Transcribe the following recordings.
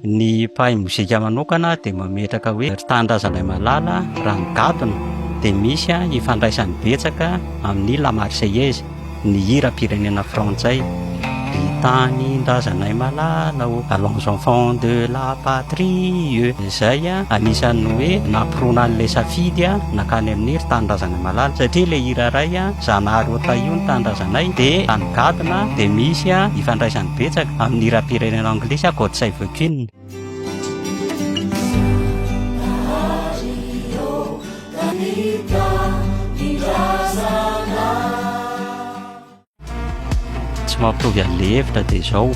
Ny mpahay mozika manokana dia mametraka hoe tanindrazanay malala Rangadona, dia misy ifandraisany betsaka amin'ny La Marseillaise, ny hira-pirenena frantsay. Tanindrazanay malala o, allons enfants de la patrie, izay anisany hoe nampirona an'ilay safidy nakany amin'ny tanindrazanay malala, satria ilay hira iray Zanahary Otaio ny tanindrazanay, dia Rangadona dia misy ifandraisany betsaka amin'ny hira-pirenena anglisy God Save the Queen. Tsy mampitovy an'ilay hevitra dia izao,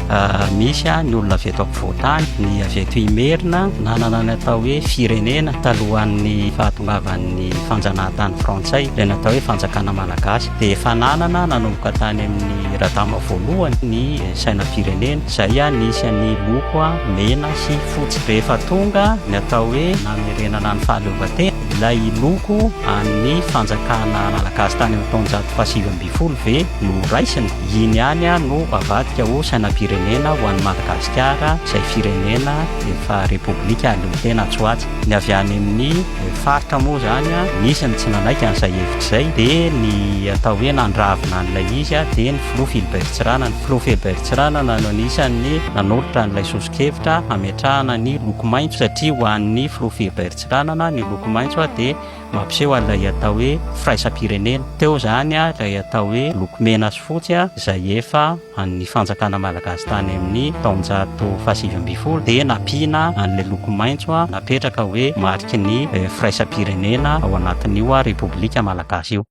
misy ny olona avy eto ampovoantany, ny avy eto Imerina nanana ny atao hoe firenena talohan'ny fahatongavan'ny fanjanahantany frantsay, ilay natao hoe fanjakana malagasy, dia efa nanomboka tany amin'ny radama voalohany ny sainam-pirenena, izay nisy ny loko mena sy fotsy. Rehefa tonga ny atao hoe namerenana ny fahaleovantena, ilay loko amin'ny fanjakana malagasy tany amin'ny taonjato faha sivy amby folo ve no raisiny, iny ihany no avadika ho sainam-pirenena ho an'ny Madagasikara, izay firenena efa repoblika aleotena Tsoatsy. Ny avy any amin'ny faritra moa zany nisy ny tsy nanaiky an'izay hevitra izay, dia ny atao hoe nandravina an'ilay izy dia ny Filofy Hilbert Tsiranana. Filofy Hilbert Tsiranana no anisan'ny nanolotra an'ilay sosokevitra hametrahana ny loko maitso, satria ho an'ny Filofy Hilbert Tsiranana ny loko maitso dia mampiseho an'ilay atao hoe firaisam-pirenena. Teo zany ilay atao hoe loko mena sy fotsy izay efa ny fanjakana malagasy tany amin'ny taonjato faha sivy amby folo, dia nampiana an'ilay loko maitso napetraka hoe mariky ny firaisam-pirenena ao anatin'io repoblika malagasy io.